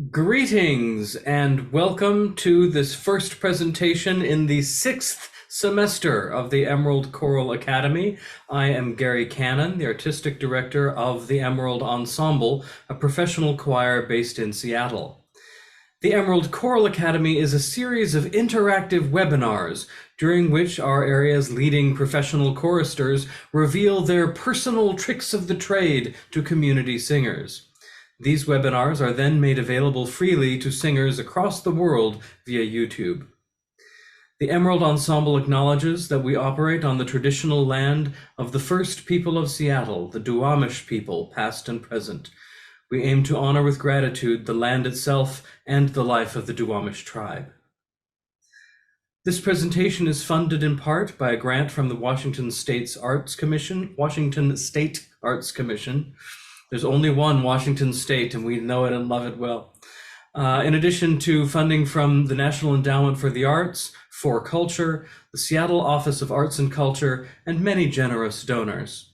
Greetings and welcome to this first presentation in the sixth semester of the Emerald Choral Academy. I am Gary Cannon, the artistic director of the Emerald Ensemble, a professional choir based in Seattle. The Emerald Choral Academy is a series of interactive webinars during which our area's leading professional choristers reveal their personal tricks of the trade to community singers. These webinars are then made available freely to singers across the world via YouTube. The Emerald Ensemble acknowledges that we operate on the traditional land of the first people of Seattle, the Duwamish people, past and present. We aim to honor with gratitude the land itself and the life of the Duwamish tribe. This presentation is funded in part by a grant from the Washington State Arts Commission. There's only one Washington State, and we know it and love it well. In addition to funding from the National Endowment for the Arts, For Culture, the Seattle Office of Arts and Culture, and many generous donors.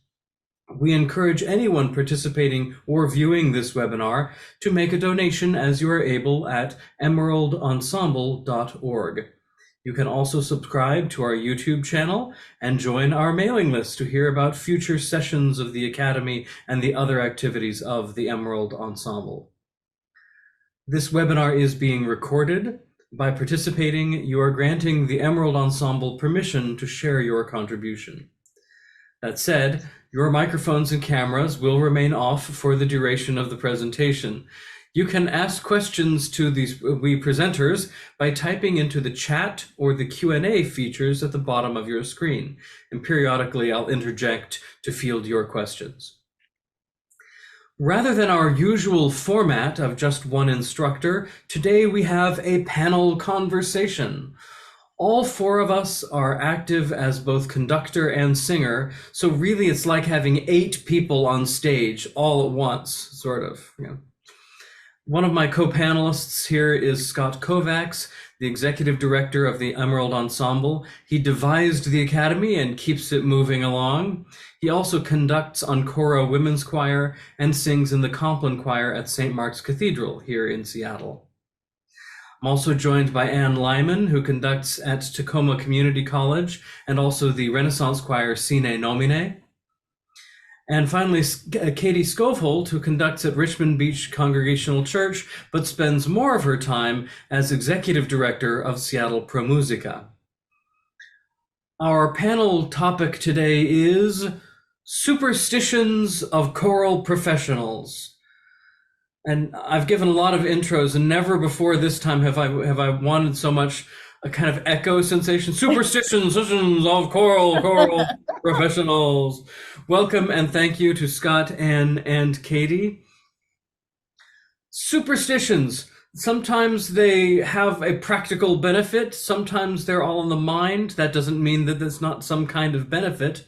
We encourage anyone participating or viewing this webinar to make a donation as you are able at emeraldensemble.org. You can also subscribe to our YouTube channel and join our mailing list to hear about future sessions of the Academy and the other activities of the Emerald Ensemble. This webinar is being recorded. By participating, you are granting the Emerald Ensemble permission to share your contribution. That said, your microphones and cameras will remain off for the duration of the presentation. You can ask questions to we presenters by typing into the chat or the Q&A features at the bottom of your screen, and periodically I'll interject to field your questions. Rather than our usual format of just one instructor, today we have a panel conversation. All four of us are active as both conductor and singer, so really it's like having 8 people on stage all at once, sort of. One of my co-panelists here is Scott Kovacs, the executive director of the Emerald Ensemble. He devised the Academy and keeps it moving along. He also conducts Ancora Women's Choir and sings in the Compline Choir at St. Mark's Cathedral here in Seattle. I'm also joined by Anne Lyman, who conducts at Tacoma Community College and also the Renaissance Choir Sine Nomine. And finally, Katie Skovholt, who conducts at Richmond Beach Congregational Church, but spends more of her time as executive director of Seattle Pro Musica. Our panel topic today is Superstitions of Choral Professionals. And I've given a lot of intros, and never before this time have I wanted so much a kind of echo sensation. Superstitions of choral professionals. Welcome and thank you to Scott and Katie. Superstitions. Sometimes they have a practical benefit. Sometimes they're all in the mind. That doesn't mean that there's not some kind of benefit.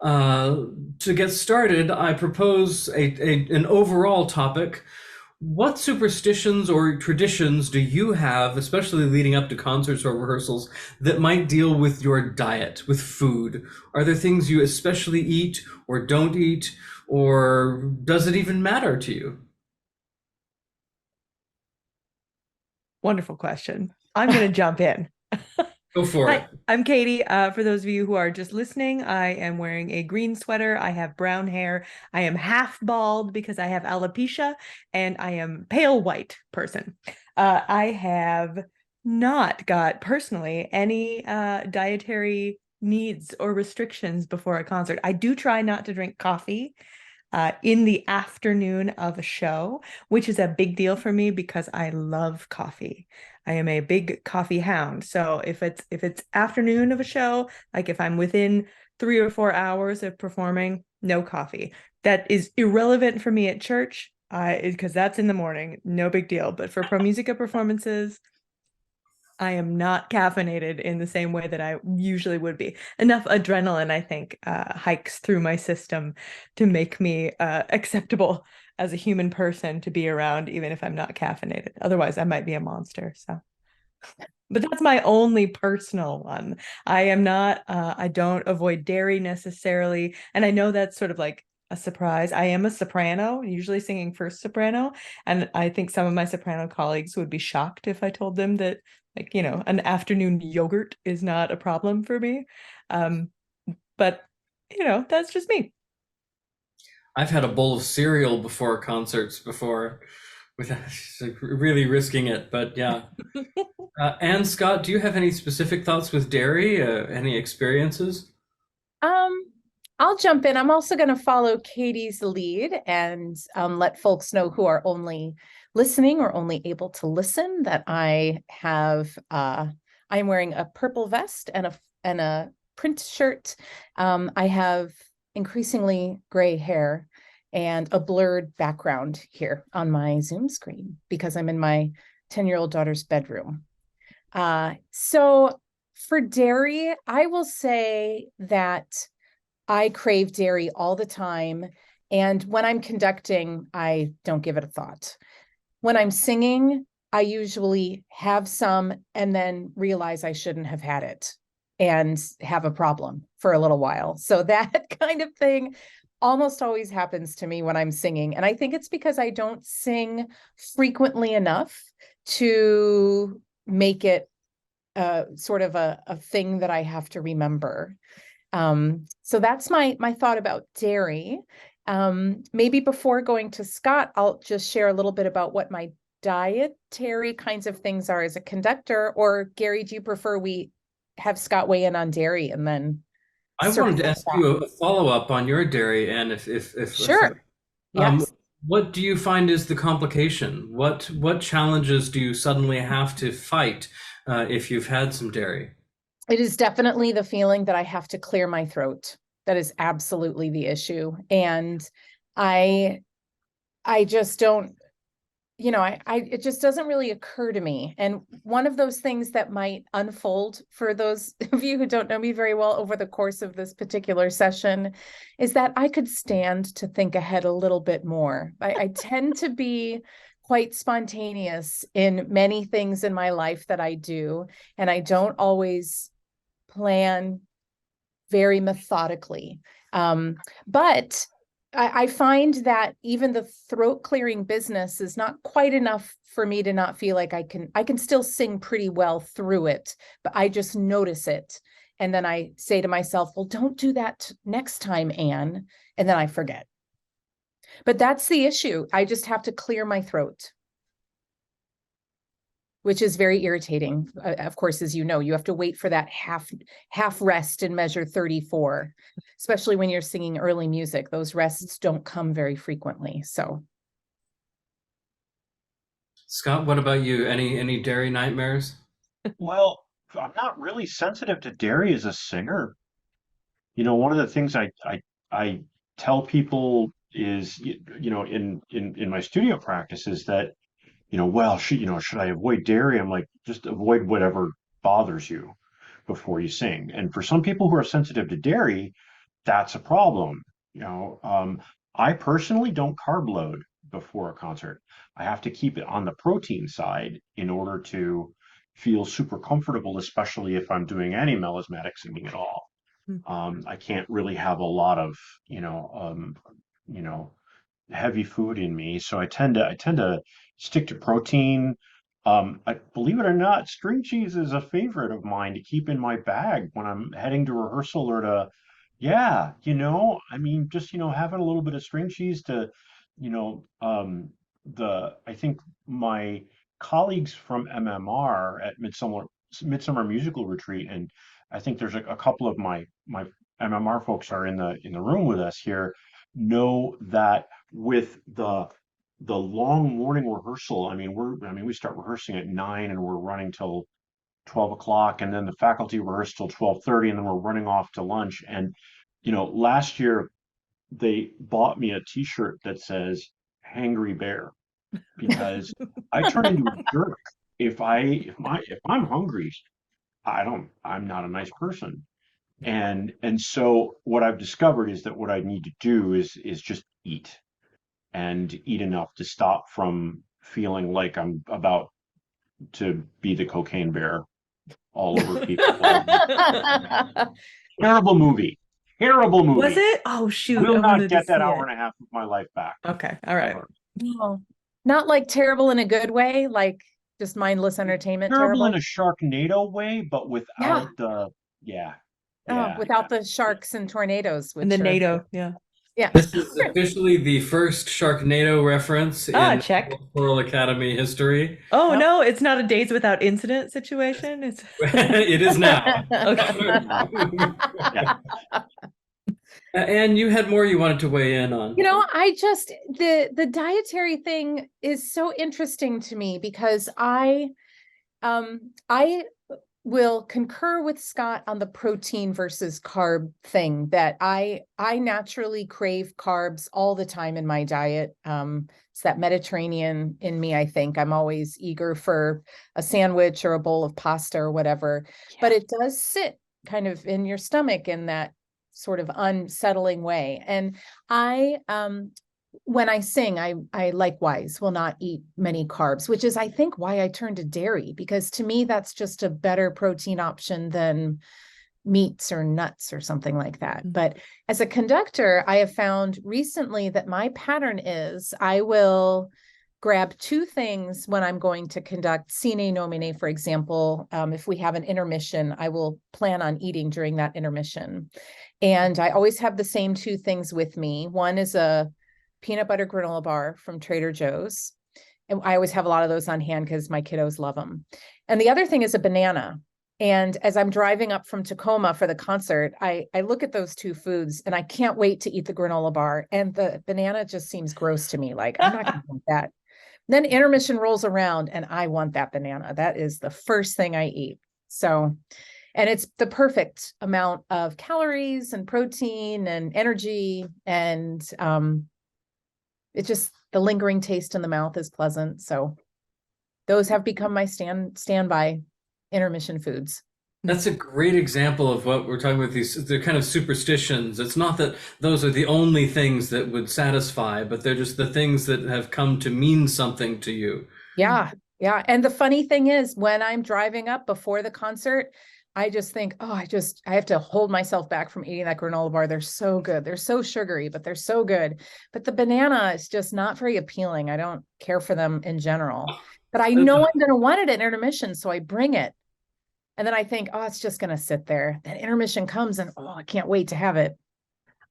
To get started, I propose an overall topic. What superstitions or traditions do you have, especially leading up to concerts or rehearsals, that might deal with your diet, with food? Are there things you especially eat or don't eat, or does it even matter to you? Wonderful question. I'm going to jump in. Go for it. I'm Katie. For those of you who are just listening, I am wearing a green sweater. I have brown hair. I am half bald because I have alopecia, and I am pale white person. I have not got personally any dietary needs or restrictions before a concert. I do try not to drink coffee in the afternoon of a show, which is a big deal for me because I love coffee. I am a big coffee hound. So if it's afternoon of a show, like if I'm within 3 or 4 hours of performing, no coffee. That is irrelevant for me at church, because that's in the morning, no big deal. But for pro musica performances, I am not caffeinated in the same way that I usually would be. Enough adrenaline, I think, hikes through my system to make me acceptable as a human person to be around, even if I'm not caffeinated. Otherwise, I might be a monster. So, but that's my only personal one. I am not, I don't avoid dairy necessarily. And I know that's sort of like a surprise. I am a soprano, usually singing first soprano, and I think some of my soprano colleagues would be shocked if I told them that, like, an afternoon yogurt is not a problem for me. Um, but that's just me. I've had a bowl of cereal before concerts before, without like, really risking it. But yeah. And Scott, do you have any specific thoughts with dairy? Any experiences? Um, I'll jump in. I'm also going to follow Katie's lead and let folks know who are only listening or only able to listen that I'm wearing a purple vest and a print shirt. I have increasingly gray hair and a blurred background here on my Zoom screen because I'm in my 10-year-old daughter's bedroom. So for dairy, I will say that I crave dairy all the time. And when I'm conducting, I don't give it a thought. When I'm singing, I usually have some and then realize I shouldn't have had it and have a problem for a little while. So that kind of thing almost always happens to me when I'm singing. And I think it's because I don't sing frequently enough to make it sort of a thing that I have to remember. So that's my thought about dairy. Maybe before going to Scott, I'll just share a little bit about what my dietary kinds of things are as a conductor. Or Gary, do you prefer we have Scott weigh in on dairy and then I wanted circle to ask back? you a follow-up on your dairy, and if Sure. um, Yes. what do you find is the complication? What challenges do you suddenly have to fight if you've had some dairy? It is definitely the feeling that I have to clear my throat. That is absolutely the issue. And I I just don't, it just doesn't really occur to me. And one of those things that might unfold for those of you who don't know me very well over the course of this particular session is that I could stand to think ahead a little bit more. I tend to be quite spontaneous in many things in my life that I do, and I don't always plan very methodically. But I find that even the throat clearing business is not quite enough for me to not feel like I can still sing pretty well through it, but I just notice it. And then I say to myself, well, don't do that next time, Anne. And then I forget. But that's the issue. I just have to clear my throat, which is very irritating. Of course, as you know, you have to wait for that half rest in measure 34, especially when you're singing early music. Those rests don't come very frequently. So Scott, what about you? Any dairy nightmares? Well, I'm not really sensitive to dairy as a singer. One of the things I tell people is, in my studio practice is that, well, should I avoid dairy? I'm like, just avoid whatever bothers you before you sing. And for some people who are sensitive to dairy, that's a problem. You know, um, I personally don't carb load before a concert. I have to keep it on the protein side in order to feel super comfortable, especially if I'm doing any melismatic singing at all. I can't really have a lot of, you know, um, you know, heavy food in me, so I tend to stick to protein. I believe it or not, string cheese is a favorite of mine to keep in my bag when I'm heading to rehearsal or to, yeah, I mean, just having a little bit of string cheese to, you know, I think my colleagues from MMR at Midsummer Musical Retreat, and I think there's a couple of my MMR folks are in the room with us here, know that with the long morning rehearsal, we start rehearsing at 9 and we're running till 12 o'clock, and then the faculty rehearse till 12:30, and then we're running off to lunch. And last year they bought me a T-shirt that says "Hangry Bear" because I turn into a jerk if I'm hungry. I'm not a nice person. And so what I've discovered is that what I need to do is just eat and eat enough to stop from feeling like I'm about to be the cocaine bear all over people. Terrible movie. Terrible movie. Was it? Oh shoot, Will I not wanted to get that see hour it. and a half of my life back. Okay, all right. No, not like terrible in a good way, like just mindless entertainment Terrible in terrible. a Sharknado way, but Yeah. without the yeah, Oh, yeah, without the sharks and tornadoes, And the which are NATO, yeah. yeah. This is officially the first Sharknado reference Ah, in check. Choral Academy history. Oh Yep. no, it's not a days without incident situation. It's It is now. okay. yeah. And you had more you wanted to weigh in on. You know, I just the dietary thing is so interesting to me because I will concur with Scott on the protein versus carb thing that I naturally crave carbs all the time in my diet. It's that Mediterranean in me, I think. I'm always eager for a sandwich or a bowl of pasta or whatever, but it does sit kind of in your stomach in that sort of unsettling way. And I when I sing, I likewise will not eat many carbs, which is, I think, why I turned to dairy, because to me, that's just a better protein option than meats or nuts or something like that. But as a conductor, I have found recently that my pattern is I will grab two things when I'm going to conduct sine nomine, for example. If we have an intermission, I will plan on eating during that intermission. And I always have the same two things with me. One is a peanut butter granola bar from Trader Joe's. And I always have a lot of those on hand because my kiddos love them. And the other thing is a banana. And as I'm driving up from Tacoma for the concert, I look at those two foods and I can't wait to eat the granola bar. And the banana just seems gross to me. Like, I'm not going to want that. Then intermission rolls around and I want that banana. That is the first thing I eat. So, and it's the perfect amount of calories and protein and energy. And it's just the lingering taste in the mouth is pleasant. So those have become my standby intermission foods. That's a great example of what we're talking about. They're kind of superstitions. It's not that those are the only things that would satisfy, but they're just the things that have come to mean something to you. Yeah. Yeah. And the funny thing is, when I'm driving up before the concert, I just think, oh, I have to hold myself back from eating that granola bar. They're so good. They're so sugary, but they're so good. But the banana is just not very appealing. I don't care for them in general, but I know I'm going to want it at intermission. So I bring it. And then I think, oh, it's just going to sit there. Then intermission comes and, oh, I can't wait to have it.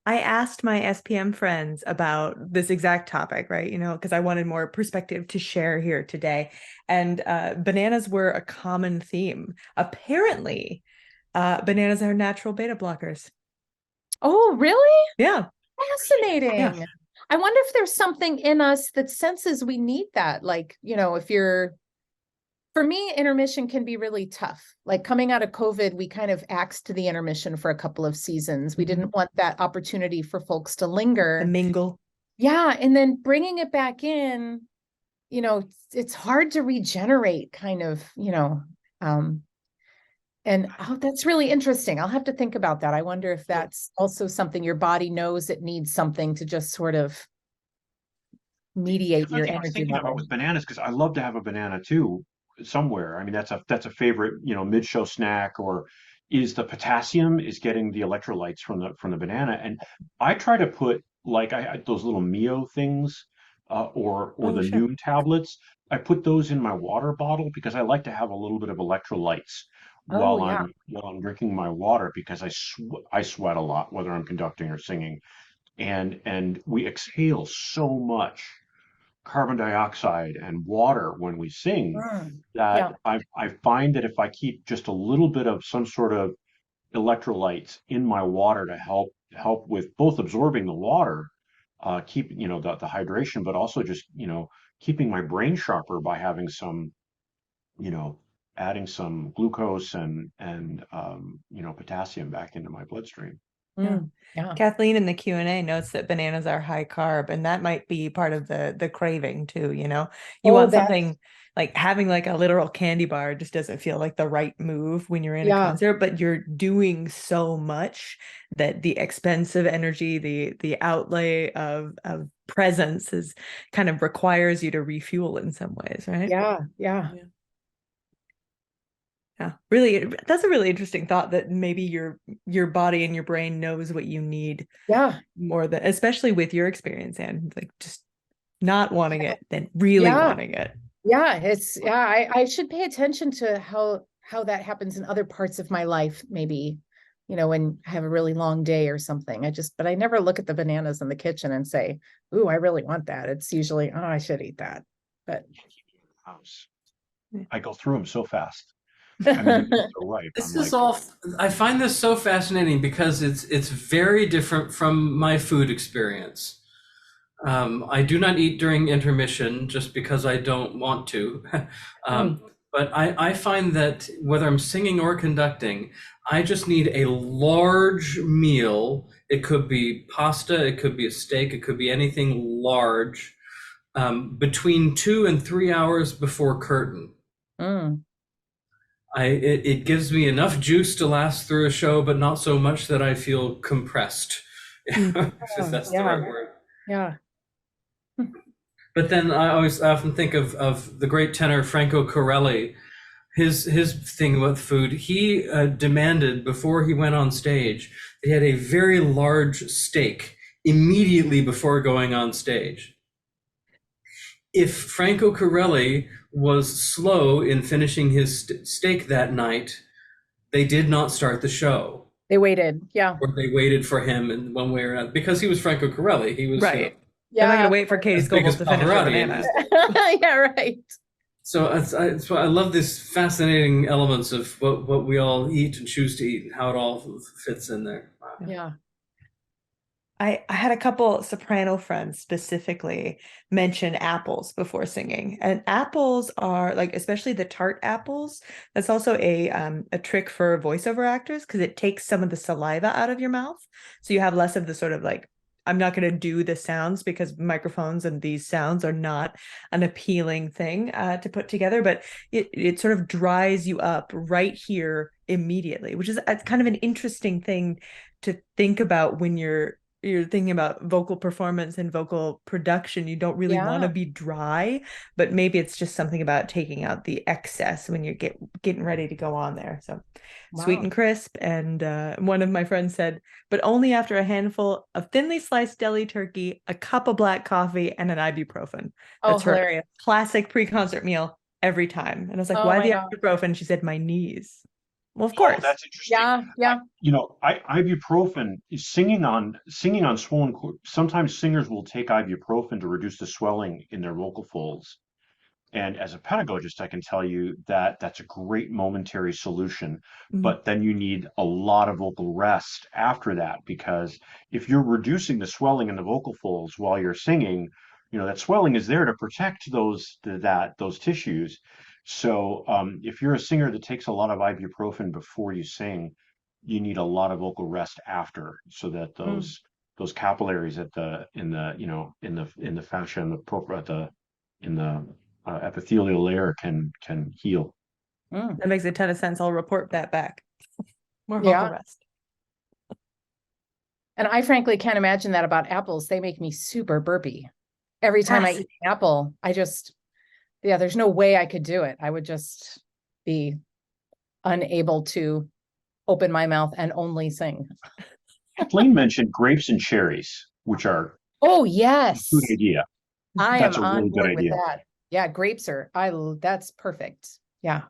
I asked my SPM friends about this exact topic, right? You know, because I wanted more perspective to share here today. And bananas were a common theme. Apparently, bananas are natural beta blockers. Oh, really? Yeah. Fascinating. Yeah. I wonder if there's something in us that senses we need that. Like, you know, for me, intermission can be really tough. Like coming out of COVID, we kind of axed the intermission for a couple of seasons. We didn't want that opportunity for folks to linger. The mingle. Yeah. And then bringing it back in, you know, it's hard to regenerate kind of, you know, and oh, that's really interesting. I'll have to think about that. I wonder if that's also something your body knows it needs something to just sort of mediate your I was energy thinking about level. with bananas because I love to have a banana too somewhere. I mean, that's a favorite, mid-show snack. Or is the potassium is getting the electrolytes from the banana, and I try to put like I those little Mio things, or the sure. Noon tablets. I put those in my water bottle because I like to have a little bit of electrolytes Oh, while yeah. I'm drinking my water because I sweat a lot whether I'm conducting or singing, and we exhale so much carbon dioxide and water when we sing Yeah. that I find that if I keep just a little bit of some sort of electrolytes in my water to help with both absorbing the water, keep the hydration, but also just keeping my brain sharper by having some you know adding some glucose and potassium back into my bloodstream. Yeah. Kathleen in the Q&A notes that bananas are high carb, and that might be part of the craving too, you know. You want something like having like a literal candy bar just doesn't feel like the right move when you're in a concert, but you're doing so much that the expense of energy, the outlay of presence is kind of requires you to refuel in some ways, right? Yeah. Yeah, really, that's a really interesting thought that maybe your body and your brain knows what you need Yeah. more than, especially with your experience, and like just not wanting it, then really Yeah. wanting it. Yeah. I should pay attention to how that happens in other parts of my life, maybe, when I have a really long day or something. But I never look at the bananas in the kitchen and say, ooh, I really want that. It's usually, oh, I should eat that. But House. Yeah. I go through them so fast. I mean, they're so ripe. This I'm is like, all. I find this so fascinating because it's very different from my food experience. I do not eat during intermission just because I don't want to. But I find that whether I'm singing or conducting, I just need a large meal. It could be pasta, it could be a steak, it could be anything large, between 2 and 3 hours before curtain. mm, It gives me enough juice to last through a show, but not so much that I feel compressed, if that's the yeah. right word. Yeah. But then I often think of the great tenor Franco Corelli. His thing with food, he demanded before he went on stage that he had a very large steak immediately before going on stage. If Franco Corelli was slow in finishing his steak that night, they did not start the show, They waited. Yeah. or they waited for him in one way or another, because he was Franco Corelli. He was, Right. Yeah. I'm not gonna wait for Katie as big as Skovholt to finish her Pavarotti, and banana. Yeah, right. so I love these fascinating elements of what we all eat and choose to eat and how it all fits in there. Wow. Yeah. I had a couple soprano friends specifically mention apples before singing, and apples are like, especially the tart apples. That's also a trick for voiceover actors because it takes some of the saliva out of your mouth, so you have less of the sort of like, I'm not going to do the sounds because microphones and these sounds are not an appealing thing to put together, but it sort of dries you up right here immediately, which is kind of an interesting thing to think about when you're thinking about vocal performance and vocal production. You don't really want to be dry, but maybe it's just something about taking out the excess when you're getting ready to go on there. So sweet and crisp. And one of my friends said, but only after a handful of thinly sliced deli turkey, a cup of black coffee, and an ibuprofen. That's her Hilarious. classic pre-concert meal every time. And I was like, Oh why my the God. ibuprofen? She said, my knees. Well, of oh, course. that's interesting. Yeah. Ibuprofen is singing on swollen cords. Sometimes singers will take ibuprofen to reduce the swelling in their vocal folds. And as a pedagogist, I can tell you that that's a great momentary solution, but then you need a lot of vocal rest after that, because if you're reducing the swelling in the vocal folds while you're singing, that swelling is there to protect those tissues. So if you're a singer that takes a lot of ibuprofen before you sing, you need a lot of vocal rest after, so that those capillaries in the fascia and the epithelial layer can heal. That makes a ton of sense. I'll report that back. More Yeah. vocal rest. And I frankly can't imagine that about apples. They make me super burpy. Every time I Yes. eat an apple, there's no way I could do it. I would just be unable to open my mouth and only sing. Kathleen mentioned grapes and cherries, which are Oh, a yes. good idea. I That's am a on really good board with idea. that. Yeah, that's perfect. Yeah.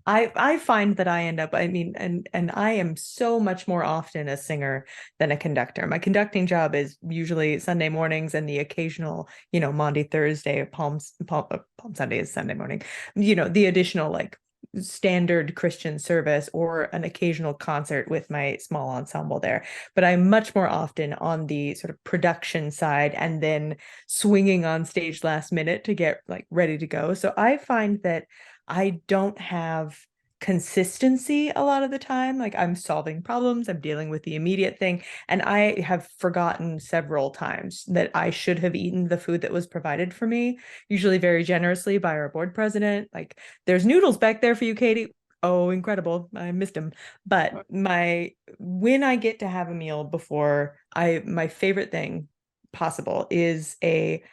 I find that I end up, I mean, and I am so much more often a singer than a conductor. My conducting job is usually Sunday mornings and the occasional, Maundy Thursday, Palm Sunday is Sunday morning, the additional like standard Christian service or an occasional concert with my small ensemble there. But I'm much more often on the sort of production side and then swinging on stage last minute to get like ready to go. So I find that I don't have consistency a lot of the time. Like I'm solving problems, I'm dealing with the immediate thing. And I have forgotten several times that I should have eaten the food that was provided for me, usually very generously by our board president. Like, there's noodles back there for you, Katie. Oh, incredible. I missed them. But when I get to have a meal before my favorite thing possible is a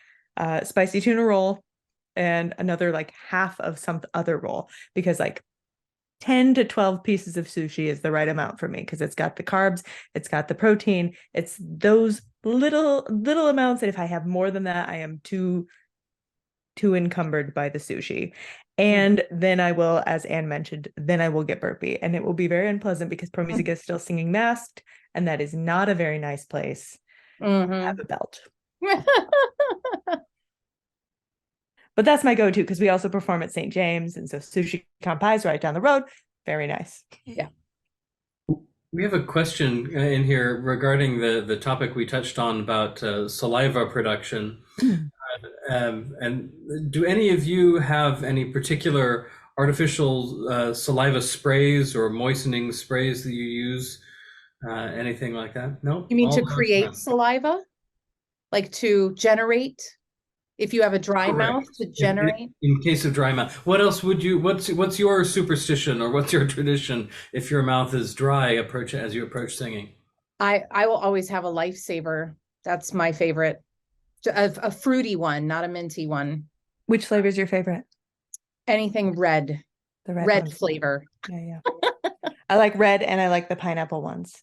spicy tuna roll and another like half of some other roll, because like 10 to 12 pieces of sushi is the right amount for me because it's got the carbs, it's got the protein, it's those little amounts that if I have more than that, I am too encumbered by the sushi. And then I will, as Anne mentioned, then I will get burpy, and it will be very unpleasant because Pro Musica is still singing masked, and that is not a very nice place to have a belt. But that's my go-to because we also perform at St. James, and so Sushi Kanpai is right down the road. Very nice. Yeah. We have a question in here regarding the topic we touched on about saliva production. And do any of you have any particular artificial saliva sprays or moistening sprays that you use? Anything like that? No? You mean All to those create not. saliva? Like to generate? If you have a dry mouth, Correct. to generate? In case of dry mouth, what else would you? What's your superstition or what's your tradition if your mouth is dry? As you approach singing. I will always have a lifesaver. That's my favorite. A fruity one, not a minty one. Which flavor is your favorite? Anything red. The Red ones. flavor. Yeah. I like red, and I like the pineapple ones.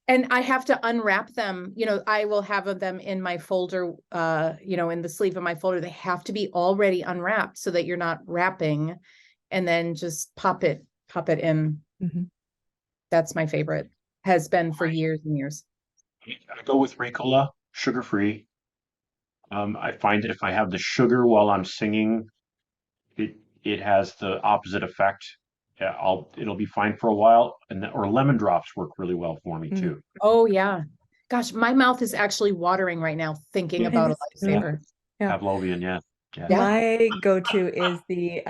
And I have to unwrap them. I will have them in my folder, in the sleeve of my folder. They have to be already unwrapped so that you're not wrapping and then just pop it in. That's my favorite. Has been for years and years. I go with Ricola, sugar-free. I find that if I have the sugar while I'm singing, it has the opposite effect. Yeah, it'll be fine for a while, or lemon drops work really well for me too. Oh yeah. Gosh, my mouth is actually watering right now thinking about a lifesaver. Yeah. Pavlovian, yeah. My go-to is the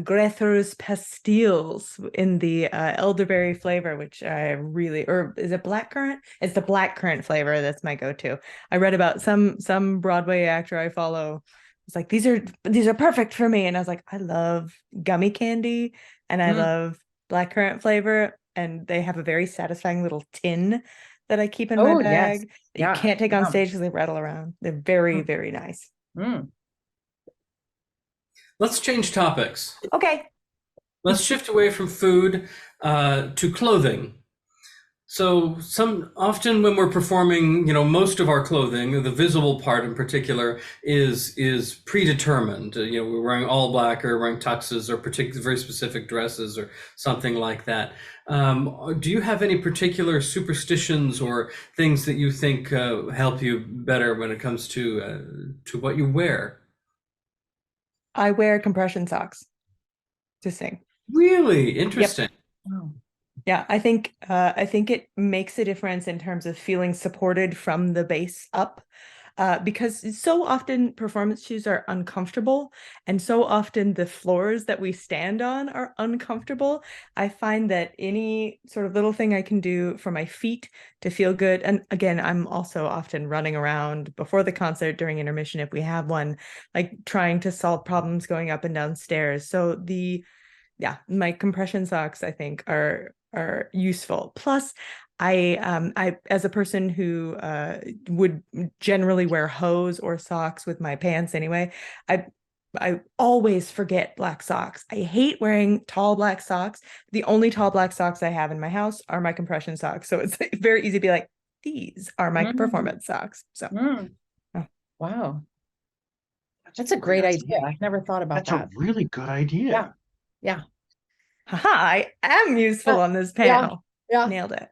Grether's pastilles in the elderberry flavor, which I really, or is it blackcurrant? It's the blackcurrant flavor. That's my go-to. I read about some Broadway actor I follow. It's like these are perfect for me, and I was like, I love gummy candy and I love blackcurrant flavor, and they have a very satisfying little tin that I keep in my bag that you can't take on stage because they rattle around. They're very, very nice. Let's change topics. Okay. Let's shift away from food to clothing. So often when we're performing, most of our clothing, the visible part in particular, is predetermined. We're wearing all black or wearing tuxes or very specific dresses or something like that. Do you have any particular superstitions or things that you think help you better when it comes to what you wear? I wear compression socks to sing. Really interesting. Yep. Yeah, I think it makes a difference in terms of feeling supported from the base up, because so often performance shoes are uncomfortable, and so often the floors that we stand on are uncomfortable. I find that any sort of little thing I can do for my feet to feel good, and again, I'm also often running around before the concert during intermission if we have one, like trying to solve problems going up and down stairs. So my compression socks I think are useful. Plus, I as a person who would generally wear hose or socks with my pants anyway, I always forget black socks. I hate wearing tall black socks. The only tall black socks I have in my house are my compression socks. So it's very easy to be like, these are my performance socks. So wow. That's a great idea. I've never thought about that. That's a really good idea. Yeah. Haha, I am useful on this panel. Yeah. Nailed it.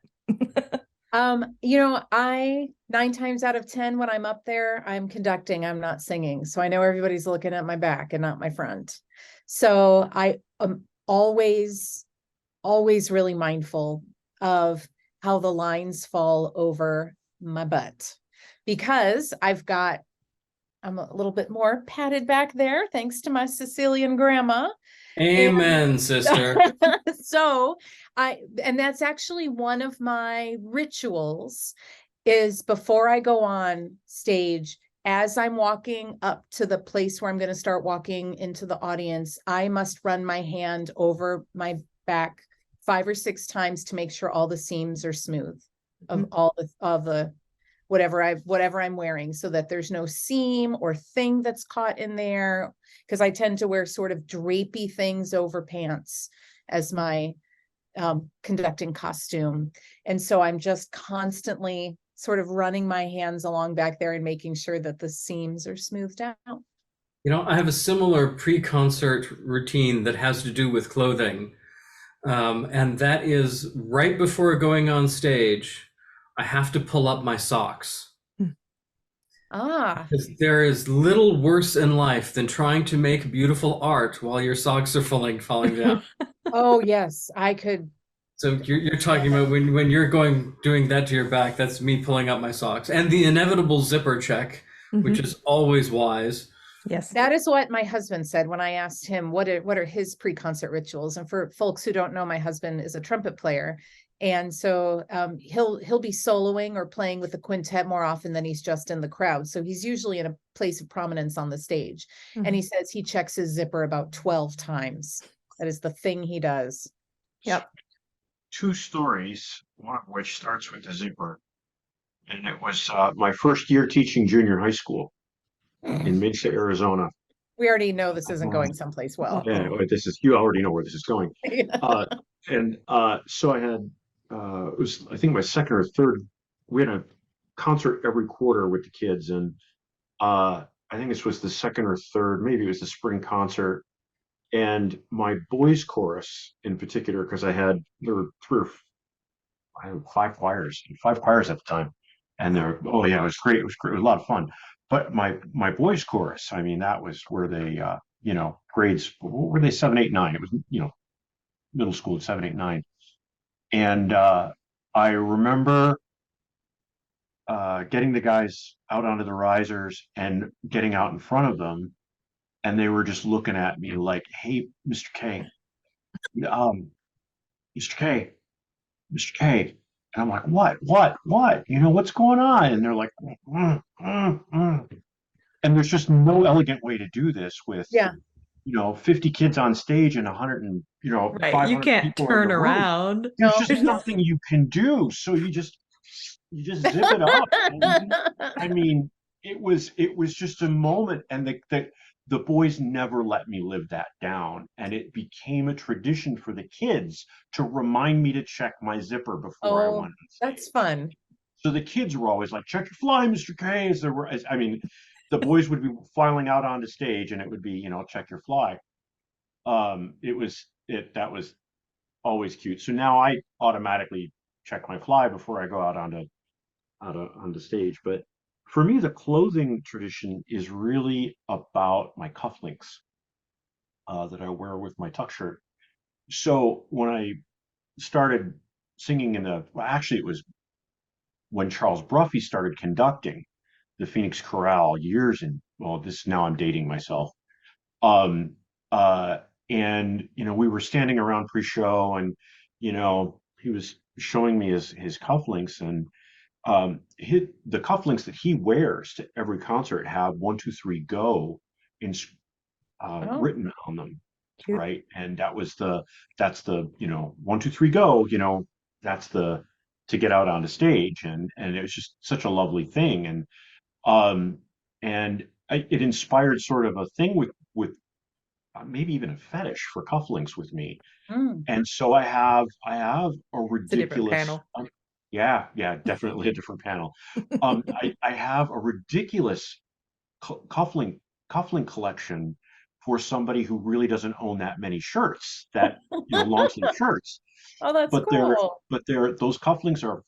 I 9 times out of 10 when I'm up there, I'm conducting, I'm not singing. So I know everybody's looking at my back and not my front. So I am always really mindful of how the lines fall over my butt, because I'm a little bit more padded back there, thanks to my Sicilian grandma. Amen, sister. So and that's actually one of my rituals, is before I go on stage, as I'm walking up to the place where I'm going to start walking into the audience, I must run my hand over my back 5 or 6 times to make sure all the seams are smooth of all the whatever I'm wearing, so that there's no seam or thing that's caught in there, because I tend to wear sort of drapey things over pants as my conducting costume. And so I'm just constantly sort of running my hands along back there and making sure that the seams are smoothed out. I have a similar pre-concert routine that has to do with clothing. And that is right before going on stage, I have to pull up my socks. Ah, Because there is little worse in life than trying to make beautiful art while your socks are falling down. oh yes, I could. So you're talking about when you're doing that to your back, that's me pulling up my socks. And the inevitable zipper check, which is always wise. Yes. That is what my husband said when I asked him what are his pre-concert rituals. And for folks who don't know, my husband is a trumpet player. And so he'll be soloing or playing with the quintet more often than he's just in the crowd. So he's usually in a place of prominence on the stage. And he says he checks his zipper about 12 times. That is the thing he does. Yep. 2 stories, one of which starts with the zipper. And it was my first year teaching junior high school in Mesa, Arizona. We already know this isn't going someplace well. Yeah, you already know where this is going. So I had, it was, I think my second or third, we had a concert every quarter with the kids. And I think this was the second or third, maybe it was the spring concert. And my boys chorus in particular, because there were I had 5 choirs at the time. And oh yeah, it was great. It was great. It was a lot of fun. But my boys chorus, I mean, that was where they, grades, what were they, 7, 8, 9? It was, middle school, 7, 8, 9. And I remember getting the guys out onto the risers and getting out in front of them. And they were just looking at me like, hey, Mr. K, Mr. K, Mr. K. And I'm like, what? What's going on? And they're like, And there's just no elegant way to do this with, 50 kids on stage and 100 and, Right. 500 You can't people in turn the room. around. There's just nothing you can do. So you just zip it up. And, I mean, it was just a moment, and the boys never let me live that down, and it became a tradition for the kids to remind me to check my zipper before I went on stage. That's fun. So the kids were always like, check your fly, Mr. K. I mean, the boys would be filing out onto stage, and it would be, check your fly. That was always cute. So now I automatically check my fly before I go out onto stage. But for me, the clothing tradition is really about my cufflinks that I wear with my tuck shirt. So when I started singing actually it was when Charles Bruffy started conducting the Phoenix Chorale now I'm dating myself. And we were standing around pre-show, and he was showing me his cufflinks, and the cufflinks that he wears to every concert have 1, 2, 3, go in written on them. Cute. Right. And that's the 1, 2, 3, go, that's to get out on the stage. And it was just such a lovely thing. And it inspired sort of a thing with maybe even a fetish for cufflinks with me. And so I have a ridiculous, it's a different panel. Yeah, definitely a different panel. I have a ridiculous cufflink collection for somebody who really doesn't own that many shirts, that long sleeve shirts. Oh, that's cool. Those cufflinks are,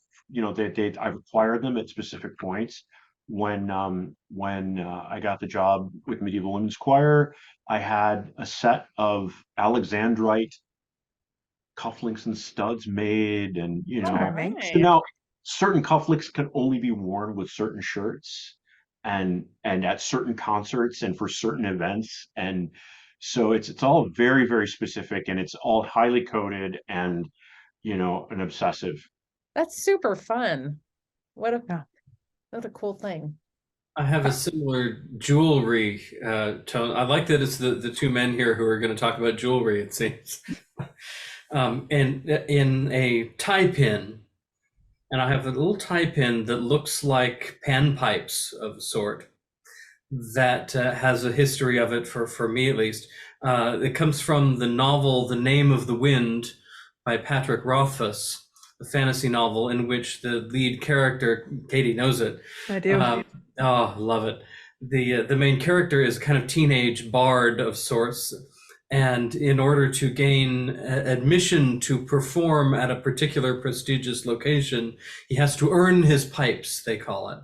I've acquired them at specific points. When I got the job with Medieval Women's Choir, I had a set of Alexandrite cufflinks and studs made, and so now certain cufflinks can only be worn with certain shirts and at certain concerts and for certain events, and so it's all very, very specific, and it's all highly coded and an obsessive. That's super fun. What a cool thing. I have a similar jewelry tone. I like that it's the 2 men here who are going to talk about jewelry, it seems. And in a tie pin, and I have a little tie pin that looks like panpipes of a sort that has a history of it for me at least. It comes from the novel The Name of the Wind by Patrick Rothfuss, the fantasy novel in which the lead character, Katie knows it. I do. Oh, love it. The main character is kind of teenage bard of sorts, and in order to gain admission to perform at a particular prestigious location, he has to earn his pipes, they call it.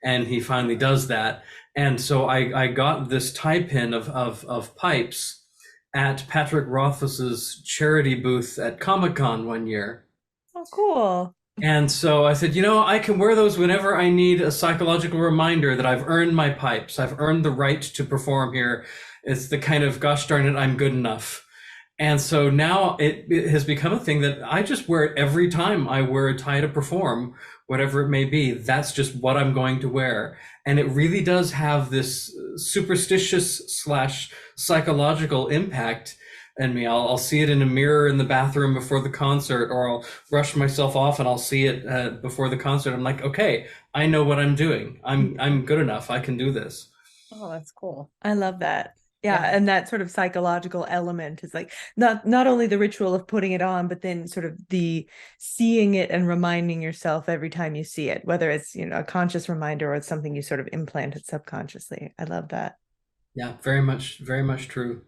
And he finally does that. And so I got this tie pin of pipes at Patrick Rothfuss's charity booth at Comic-Con one year. Oh, cool. And so I said, I can wear those whenever I need a psychological reminder that I've earned my pipes. I've earned the right to perform here. It's the kind of, gosh darn it, I'm good enough. And so now it has become a thing that I just wear it every time I wear a tie to perform, whatever it may be. That's just what I'm going to wear. And it really does have this superstitious / psychological impact in me. I'll see it in a mirror in the bathroom before the concert, or I'll brush myself off and I'll see it before the concert. I'm like, okay, I know what I'm doing. I'm good enough. I can do this. Oh, that's cool. I love that. Yeah, Yeah. and that sort of psychological element is like not only the ritual of putting it on, but then sort of the seeing it and reminding yourself every time you see it, whether it's a conscious reminder or it's something you sort of implanted subconsciously. I love that. Yeah, very much true.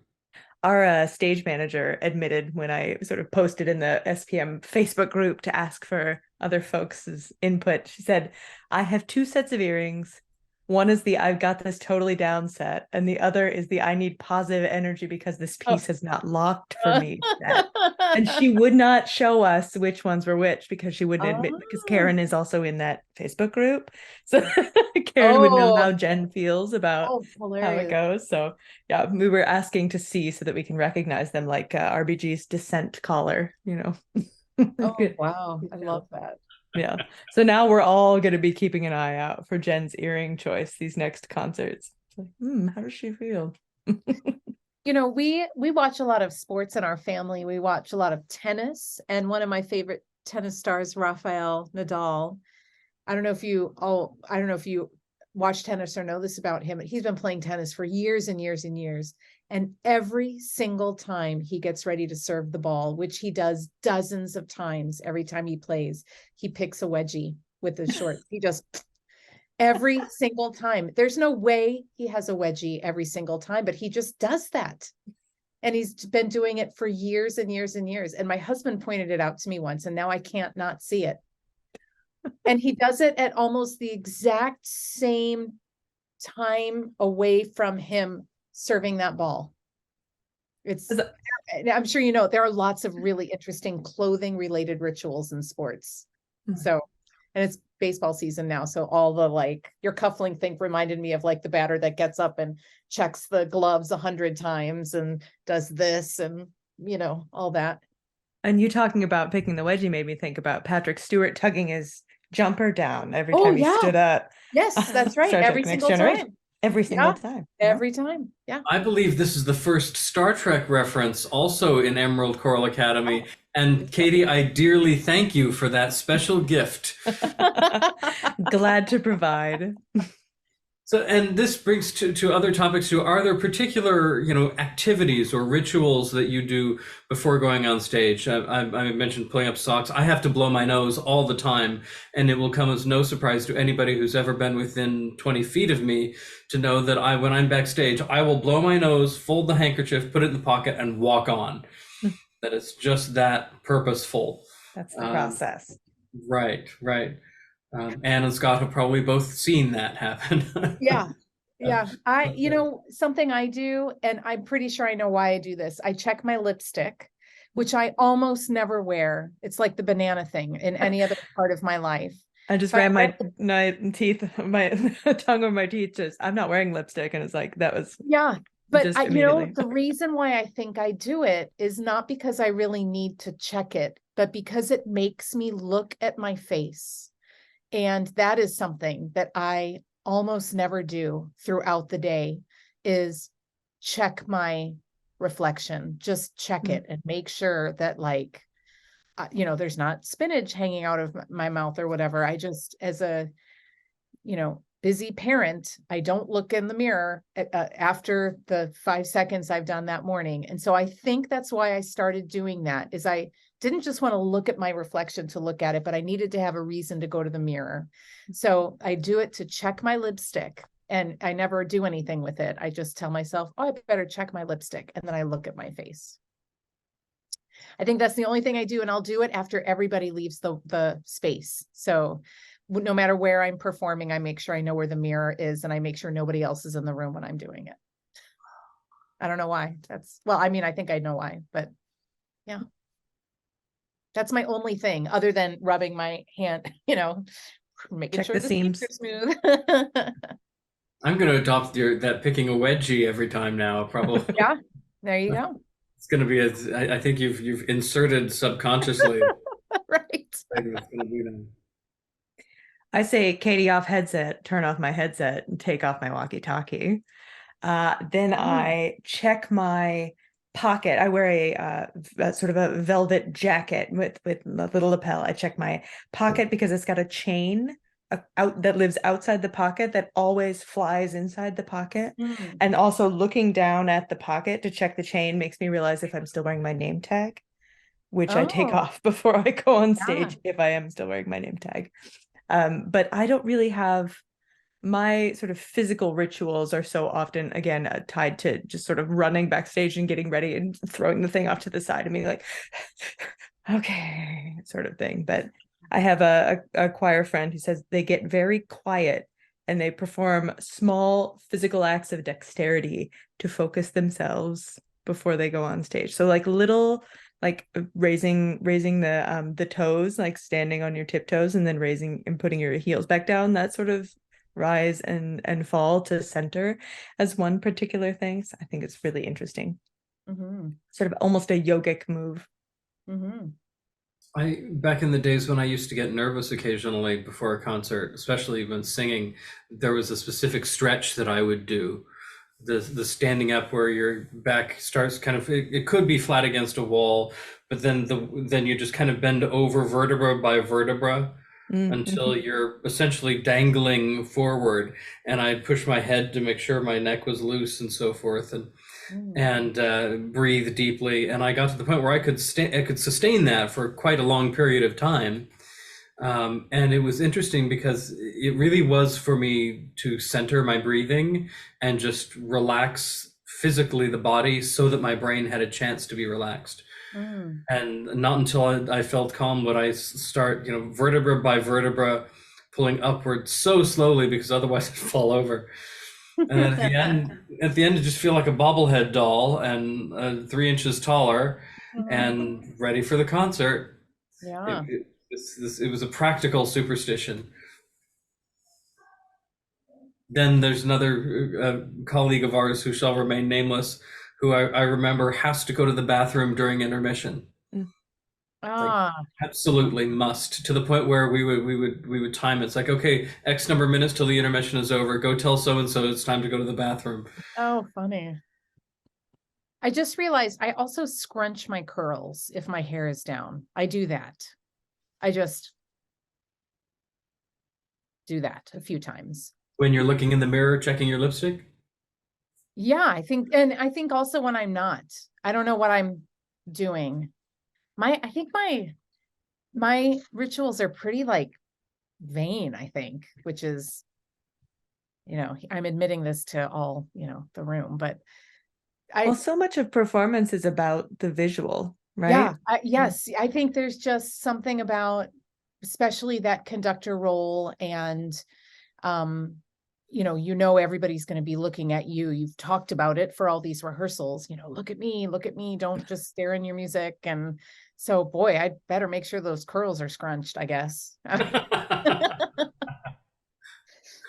Our stage manager admitted when I sort of posted in the SPM Facebook group to ask for other folks' input, she said, I have 2 sets of earrings. One is the I've got this totally down set, and the other is the I need positive energy because this piece has not locked for me set. And she would not show us which ones were which because she wouldn't admit, because Karen is also in that Facebook group. So Karen would know how Jen feels about how it goes. So yeah, we were asking to see so that we can recognize them, like RBG's descent collar, Oh, wow. I love that. Yeah. So now we're all going to be keeping an eye out for Jen's earring choice these next concerts. It's like, how does she feel? We watch a lot of sports in our family. We watch a lot of tennis, and one of my favorite tennis stars, Rafael Nadal. I don't know if you watch tennis or know this about him, but he's been playing tennis for years and years and years. And every single time he gets ready to serve the ball, which he does dozens of times every time he plays, he picks a wedgie with his shorts. He just every single time. There's no way he has a wedgie every single time, but he just does that. And he's been doing it for years and years and years. And my husband pointed it out to me once, and now I can't not see it. And he does it at almost the exact same time away from him serving that ball. I'm sure there are lots of really interesting clothing related rituals in sports. So, and it's baseball season now. So all the your cuffling thing reminded me of the batter that gets up and checks the gloves 100 times and does this and, all that. And you talking about picking the wedgie made me think about Patrick Stewart tugging his jumper down every time he stood up. Yes, that's right. Every single time. Every single time. Every time. Yeah. I believe this is the first Star Trek reference also in Emerald Choral Academy. And Katie, I dearly thank you for that special gift. Glad to provide. So, and this brings to other topics too. Are there particular, activities or rituals that you do before going on stage? I mentioned pulling up socks. I have to blow my nose all the time, and it will come as no surprise to anybody who's ever been within 20 feet of me to know that when I'm backstage, I will blow my nose, fold the handkerchief, put it in the pocket, and walk on. That it's just that purposeful. That's the process. Right. Anne and Scott have probably both seen that happen. Yeah. Something I do, and I'm pretty sure I know why I do this. I check my lipstick, which I almost never wear. It's like the banana thing in any other part of my life. I just ran my teeth, my tongue over my teeth. I'm not wearing lipstick, and it's like that was But the reason why I think I do it is not because I really need to check it, but because it makes me look at my face. And that is something that I almost never do throughout the day, is check my reflection, just check it and make sure that there's not spinach hanging out of my mouth or whatever. I just, as a, busy parent, I don't look in the mirror after the 5 seconds I've done that morning. And so I think that's why I started doing that, is I didn't just want to look at my reflection to look at it, but I needed to have a reason to go to the mirror. So I do it to check my lipstick, and I never do anything with it. I just tell myself, oh, I better check my lipstick. And then I look at my face. I think that's the only thing I do. And I'll do it after everybody leaves the space. So no matter where I'm performing, I make sure I know where the mirror is, and I make sure nobody else is in the room when I'm doing it. I don't know why. Well, I mean, I think I know why, but yeah. That's my only thing other than rubbing my hand, making Check sure the the seams. seams are smooth. I'm going to adopt that picking a wedgie every time now, probably. Yeah, there you go. It's going to be I think you've inserted subconsciously. Right. It's going to be that. I say, Katie, off headset, turn off my headset, and take off my walkie-talkie. Then I check my pocket. I wear a sort of a velvet jacket with a little lapel. I check my pocket because it's got a chain out that lives outside the pocket that always flies inside the pocket. And also looking down at the pocket to check the chain makes me realize if I'm still wearing my name tag, which I take off before I go on stage if I am still wearing my name tag. But I don't really have, my sort of physical rituals are so often, again, tied to just sort of running backstage and getting ready and throwing the thing off to the side and being like, okay, sort of thing. But I have a choir friend who says they get very quiet and they perform small physical acts of dexterity to focus themselves before they go on stage. So like little, like raising the toes, like standing on your tiptoes and then raising and putting your heels back down, that sort of rise and fall to center as one particular thing. So I think it's really interesting. Sort of almost a yogic move. Back in the days when I used to get nervous occasionally before a concert, especially when singing, there was a specific stretch that I would do. The standing up where your back starts kind of, it could be flat against a wall, but then you just kind of bend over vertebra by vertebra until you're essentially dangling forward. And I'd push my head to make sure my neck was loose and so forth, and breathe deeply. And I got to the point where I could sustain that for quite a long period of time. And it was interesting because it really was for me to center my breathing and just relax physically the body so that my brain had a chance to be relaxed. And not until I felt calm would I start, vertebra by vertebra, pulling upward so slowly because otherwise I'd fall over. And at the end, I just feel like a bobblehead doll and 3 inches taller and ready for the concert. Yeah. It was a practical superstition. Then there's another colleague of ours who shall remain nameless, who I remember has to go to the bathroom during intermission. Like, absolutely must, to the point where we would time it. It's like, okay, X number of minutes till the intermission is over. Go tell so and so it's time to go to the bathroom. Oh, funny. I just realized I also scrunch my curls if my hair is down. I do that. I just do that a few times. When you're looking in the mirror, checking your lipstick? Yeah, I think also when I'm not, I don't know what I'm doing. I think my rituals are pretty like vain, I think, which is, I'm admitting this to all, the room, but well, so much of performance is about the visual, right? Yeah, yes, I think there's just something about, especially that conductor role, and everybody's going to be looking at you. You've talked about it for all these rehearsals, look at me, don't just stare in your music. And so, boy, I'd better make sure those curls are scrunched, I guess. Well,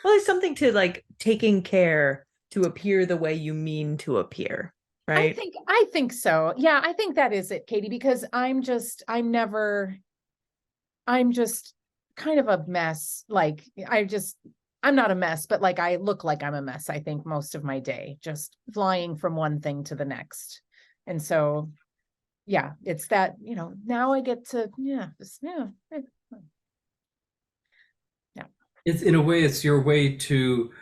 there's something to like taking care to appear the way you mean to appear, right? I think so. Yeah, I think that is it, Katie, because I'm just kind of a mess. Like I'm not a mess, but like I look like I'm a mess, I think, most of my day, just flying from one thing to the next. And so, yeah, it's that, now I get to, It's, in a way, it's your way to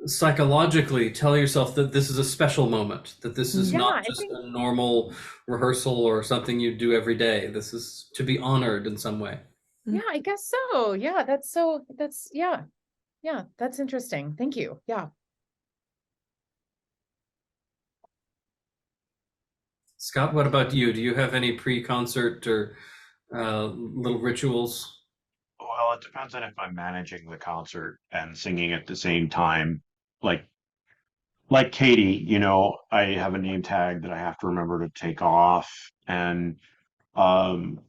psychologically tell yourself that this is a special moment, that this is Yeah, not I just think a normal rehearsal or something you do every day. This is to be honored in some way. yeah, I guess so. Yeah, that's yeah. Yeah, that's interesting. Thank you. Yeah. Scott, what about you? Do you have any pre-concert or little rituals? Well, it depends on if I'm managing the concert and singing at the same time. Like like Katie, I have a name tag that I have to remember to take off, and um,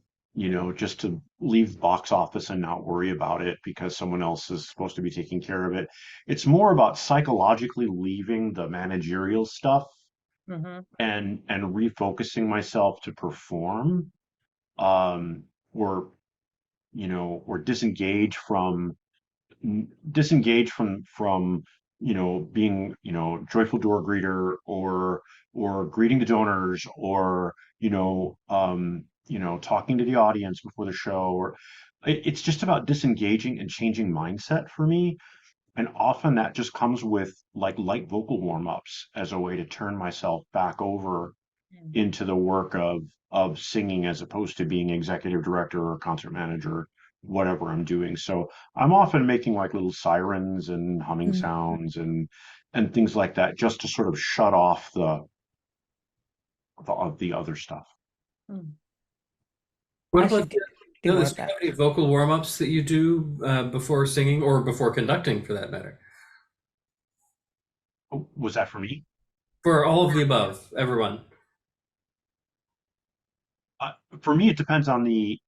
just to leave the box office and not worry about it because someone else is supposed to be taking care of it. It's more about psychologically leaving the managerial stuff Mm-hmm. and refocusing myself to perform, um, or or disengage from being joyful door greeter, or greeting the donors, or talking to the audience before the show, or it's just about disengaging and changing mindset for me. And often that just comes with like light vocal warm-ups as a way to turn myself back over into the work of singing, as opposed to being executive director or concert manager, whatever I'm doing. So I'm often making like little sirens and humming Mm. sounds and things like that, just to sort of shut off the other stuff. Mm. What I about should do the more others? of Do you that. have any vocal warm-ups that you do before singing or before conducting, for that matter? Oh, was that for me? For all of the above, everyone. uh, for me, it depends on the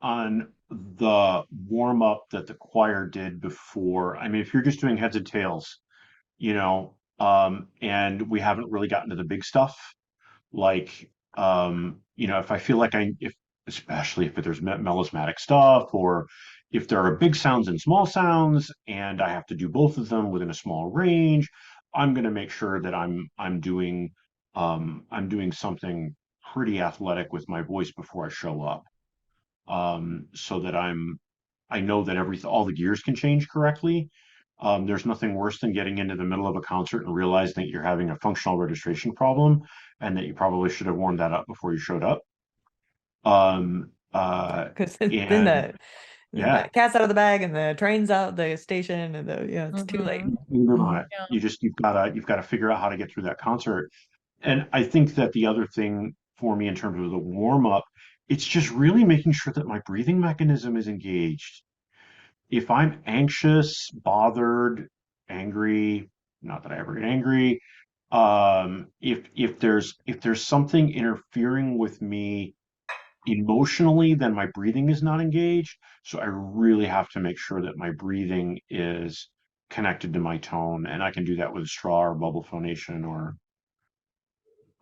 warm up that the choir did before. I mean, if you're just doing heads and tails, and we haven't really gotten to the big stuff, like, if I feel like if especially if there's melismatic stuff, or if there are big sounds and small sounds and I have to do both of them within a small range, I'm going to make sure that I'm doing something pretty athletic with my voice before I show up, so that I know that all the gears can change correctly. There's nothing worse than getting into the middle of a concert and realizing that you're having a functional registration problem, and that you probably should have warmed that up before you showed up. Because then And the yeah, cat's out of the bag and the train's out the station and it's too late. Mm-hmm. Mhm. Yeah. you've got to figure out how to get through that concert. And I think that the other thing for me in terms of the warm up, it's just really making sure that my breathing mechanism is engaged. If I'm anxious, bothered, angry, not that I ever get angry, if there's something interfering with me emotionally, then my breathing is not engaged. So I really have to make sure that my breathing is connected to my tone, and I can do that with straw or bubble phonation, or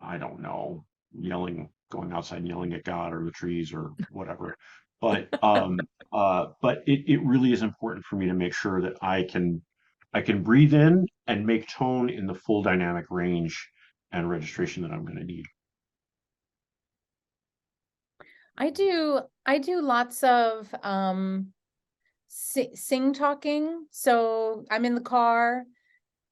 I don't know, going outside and yelling at God or the trees or whatever. But it really is important for me to make sure that I can breathe in and make tone in the full dynamic range and registration that I'm going to need. I do lots of sing talking. So I'm in the car,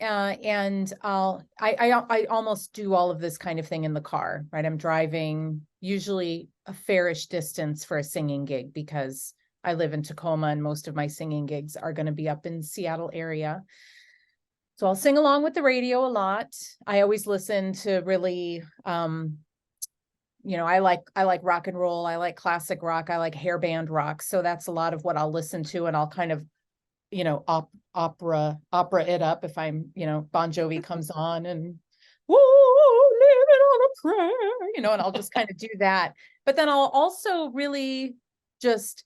and I almost do all of this kind of thing in the car, right? I'm driving usually a fairish distance for a singing gig because I live in Tacoma and most of my singing gigs are going to be up in Seattle area. So I'll sing along with the radio a lot. I always listen to really I like rock and roll, I like classic rock, I like hair band rock. So that's a lot of what I'll listen to, and I'll kind of opera it up if I'm, Bon Jovi comes on and whoa, living on a prayer, and I'll just kind of do that. But then I'll also really just,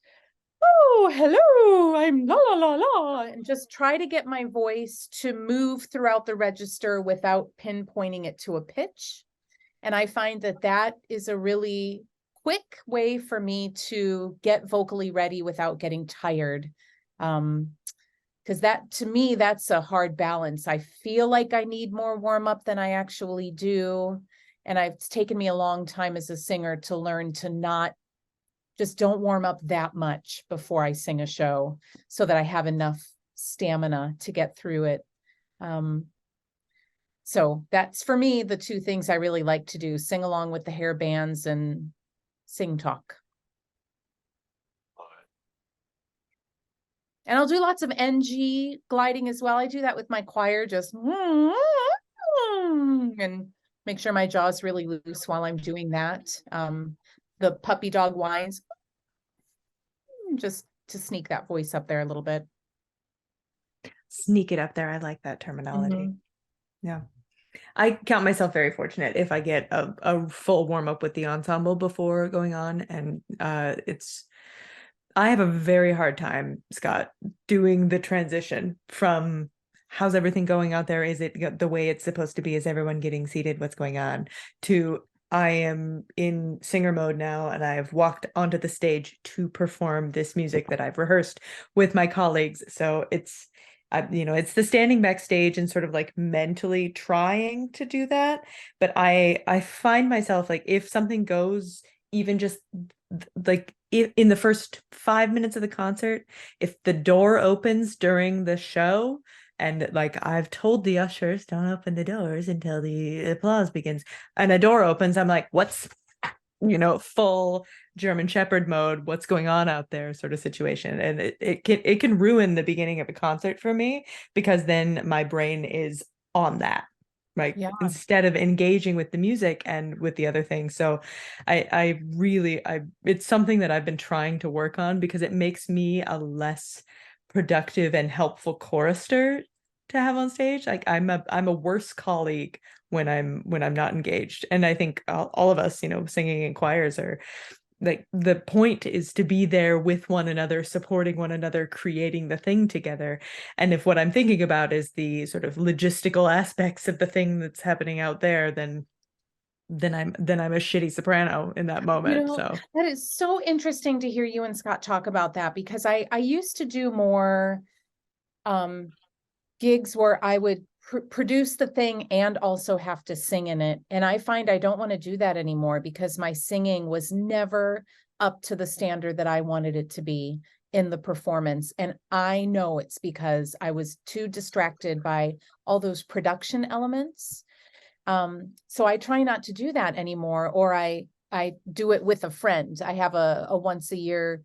oh, hello, I'm la la la la, and just try to get my voice to move throughout the register without pinpointing it to a pitch. And I find that that is a really quick way for me to get vocally ready without getting tired. Because that, to me, that's a hard balance. I feel like I need more warm up than I actually do. And it's taken me a long time as a singer to learn to not just don't warm up that much before I sing a show so that I have enough stamina to get through it. So that's, for me, the two things I really like to do: sing along with the hair bands and sing talk. And I'll do lots of NG gliding as well. I do that with my choir, just and make sure my jaw's really loose while I'm doing that. The puppy dog whines, just to sneak that voice up there a little bit. Sneak it up there. I like that terminology. Mhm. Yeah. I count myself very fortunate if I get a full warm up with the ensemble before going on. And I have a very hard time, Scott, doing the transition from how's everything going out there? Is it the way it's supposed to be? Is everyone getting seated? What's going on? To I am in singer mode now, and I've walked onto the stage to perform this music that I've rehearsed with my colleagues. So it's it's the standing backstage and sort of like mentally trying to do that. But I find myself like, if something goes even just like in the first 5 minutes of the concert, if the door opens during the show, and like I've told the ushers, don't open the doors until the applause begins, and a door opens, I'm like, what's full German Shepherd mode, what's going on out there sort of situation. And it can ruin the beginning of a concert for me, because then my brain is on that, right? Yeah. Instead of engaging with the music and with the other things. So I really it's something that I've been trying to work on, because it makes me a less productive and helpful chorister to have on stage. Like I'm a worse colleague when I'm not engaged. And I think all of us, singing in choirs, are like, the point is to be there with one another, supporting one another, creating the thing together. And if what I'm thinking about is the sort of logistical aspects of the thing that's happening out there, then I'm a shitty soprano in that moment. So That is so interesting to hear you and Scott talk about that, because I used to do more gigs where I would produce the thing and also have to sing in it. And I find I don't want to do that anymore, because my singing was never up to the standard that I wanted it to be in the performance. And I know it's because I was too distracted by all those production elements. So I try not to do that anymore, or I do it with a friend. I have a once a year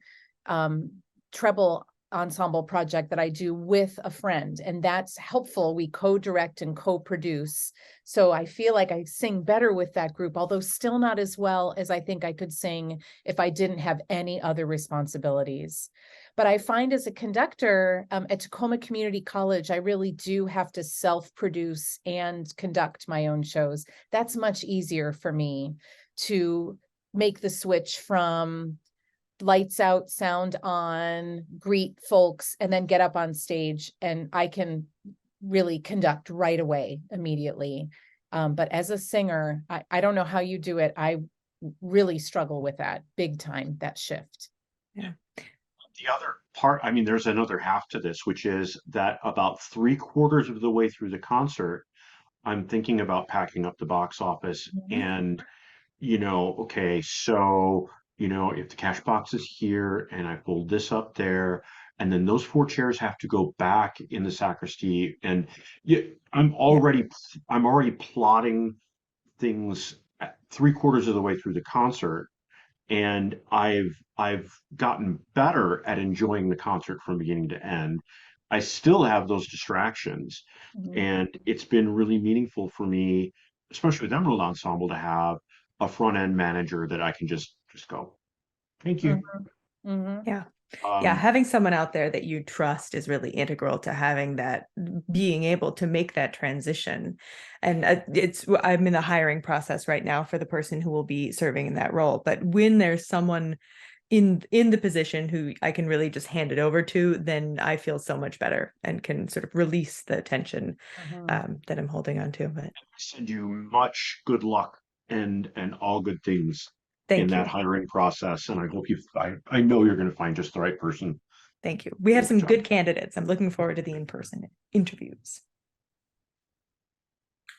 treble ensemble project that I do with a friend, and that's helpful. We co-direct and co-produce. So I feel like I sing better with that group, although still not as well as I think I could sing if I didn't have any other responsibilities. But I find as a conductor at Tacoma Community College, I really do have to self-produce and conduct my own shows. That's much easier for me to make the switch from lights out, sound on, greet folks, and then get up on stage, and I can really conduct right away, immediately. But as a singer, I don't know how you do it. I really struggle with that big time, that shift. yeah. The other part, I mean, there's another half to this, which is that about 3/4 of the way through the concert, I'm thinking about packing up the box office and, okay, so, if the cash box is here and I pull this up there, and then those 4 chairs have to go back in the sacristy, and yeah, I'm already plotting things at 3/4 of the way through the concert, and I've gotten better at enjoying the concert from beginning to end. I still have those distractions, and it's been really meaningful for me, especially with Emerald Ensemble, to have a front end manager that I can just go, thank you. Yeah. Yeah, Um, having someone out there that you trust is really integral to having that, being able to make that transition. And I'm in the hiring process right now for the person who will be serving in that role. But when there's someone in the position who I can really just hand it over to, then I feel so much better and can sort of release the tension that I'm holding on to. But I send you much good luck and all good things in thank that you. hiring process, and I hope I know you're going to find just the right person. Thank you. We have Good some job. good candidates. I'm looking forward to the in-person interviews.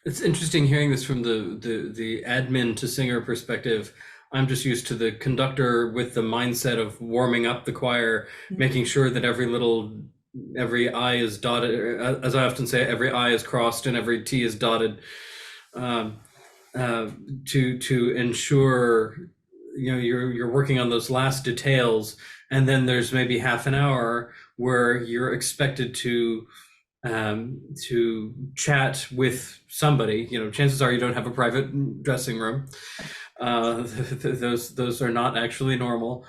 It's interesting hearing this from the admin to singer perspective. I'm just used to the conductor with the mindset of warming up the choir, making sure that every little every I is dotted, as I often say, every I is crossed and every T is dotted, um, uh, to ensure you're working on those last details. And then there's maybe half an hour where you're expected to chat with somebody. Chances are you don't have a private dressing room. Those are not actually normal.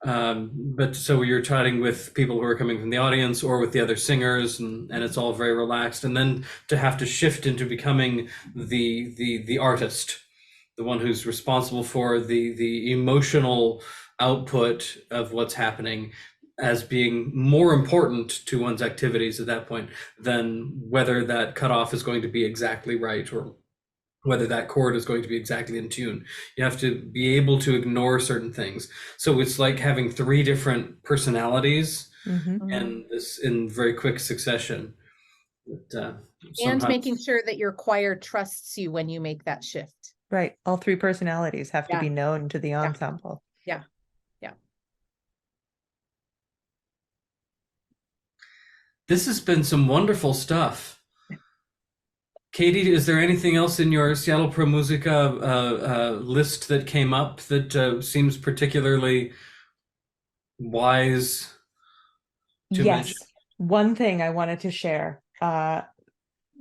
But so you're chatting with people who are coming from the audience or with the other singers, and it's all very relaxed. And then to have to shift into becoming the artist, the one who's responsible for the emotional output of what's happening, as being more important to one's activities at that point than whether that cutoff is going to be exactly right, or whether that chord is going to be exactly in tune. You have to be able to ignore certain things. So it's like having three different personalities, and this in very quick succession. But, and making sure that your choir trusts you when you make that shift. Right. All three personalities have to Yeah. be known to the ensemble. Yeah. This has been some wonderful stuff. Katie, is there anything else in your Seattle Pro Musica list that came up that seems particularly wise to mention? Yes. One thing I wanted to share. I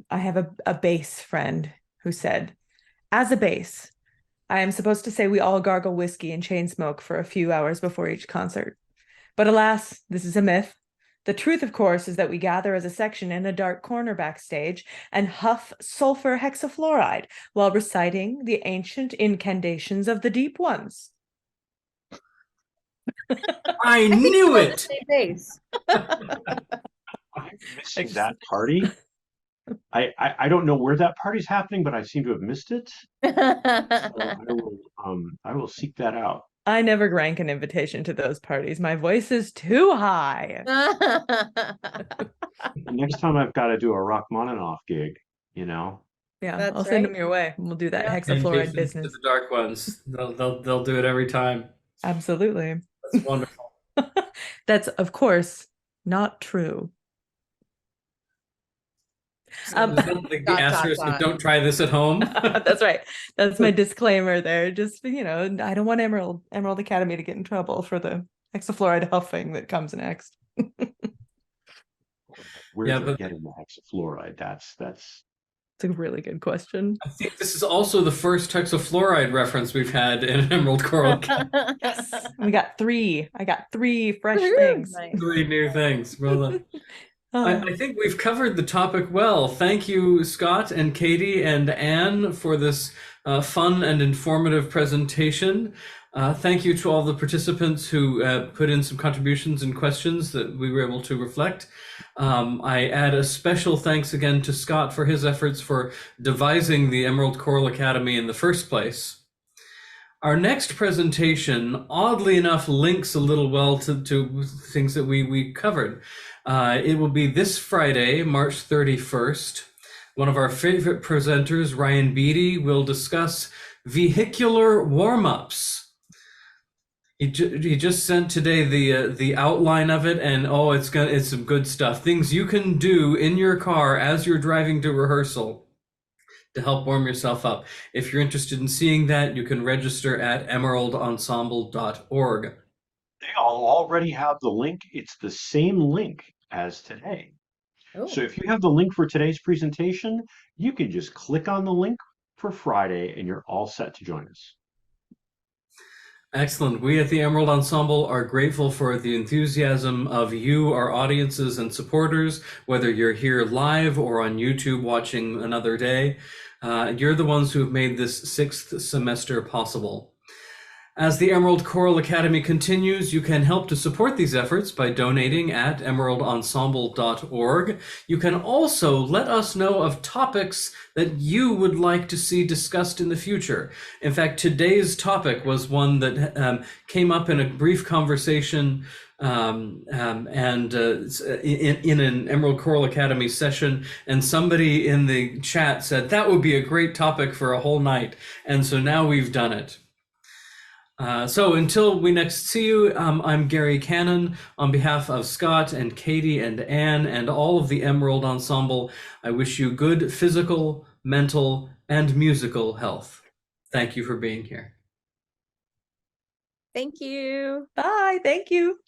have a bass friend who said, as a bass, I am supposed to say we all gargle whiskey and chain smoke for a few hours before each concert. But alas, this is a myth. The truth, of course, is that we gather as a section in a dark corner backstage and huff sulfur hexafluoride while reciting the ancient incantations of the deep ones. I knew it! I'm missing that party. I don't know where that party's happening, but I seem to have missed it. So I will seek that out. I never rank an invitation to those parties. My voice is too high. Next time I've got to do a Rachmaninoff gig, Yeah, That's I'll send them right. your way. We'll do that Yeah. hexafluoride To business. the dark ones. They'll do it every time. Absolutely. That's wonderful. That's, of course, not true. The asterisk, don't try this at home. That's right. That's my disclaimer there. Just, I don't want Emerald Academy to get in trouble for the hexafluoride huffing that comes next. Where they're getting the hexafluoride? That's It's a really good question. I think this is also the first hexafluoride reference we've had in Emerald Choral. Yes. We got three. I got three fresh Woohoo! things. Nice. 3 new things. Well done. I think we've covered the topic well. Thank you, Scott and Katie and Anne, for this fun and informative presentation. Thank you to all the participants who put in some contributions and questions that we were able to reflect. I add a special thanks again to Scott for his efforts for devising the Emerald Choral Academy in the first place. Our next presentation, oddly enough, links a little well to things that we covered. It will be this Friday, March 31st. One of our favorite presenters, Ryan Beatty, will discuss vehicular warm-ups. He just sent today the outline of it, and it's some good stuff. Things you can do in your car as you're driving to rehearsal to help warm yourself up. If you're interested in seeing that, you can register at emeraldensemble.org. They all already have the link. It's the same link as today. Oh. So if you have the link for today's presentation, you can just click on the link for Friday and you're all set to join us. Excellent. We at the Emerald Ensemble are grateful for the enthusiasm of you, our audiences and supporters, whether you're here live or on YouTube watching another day. You're the ones who have made this 6th semester possible. As the Emerald Choral Academy continues, you can help to support these efforts by donating at emeraldensemble.org. You can also let us know of topics that you would like to see discussed in the future. In fact, today's topic was one that came up in a brief conversation in an Emerald Choral Academy session, and somebody in the chat said that would be a great topic for a whole night. And so now we've done it. So until we next see you, I'm Gary Cannon. On behalf of Scott and Katie and Anne and all of the Emerald Ensemble, I wish you good physical, mental, and musical health. Thank you for being here. Thank you. Bye. Thank you.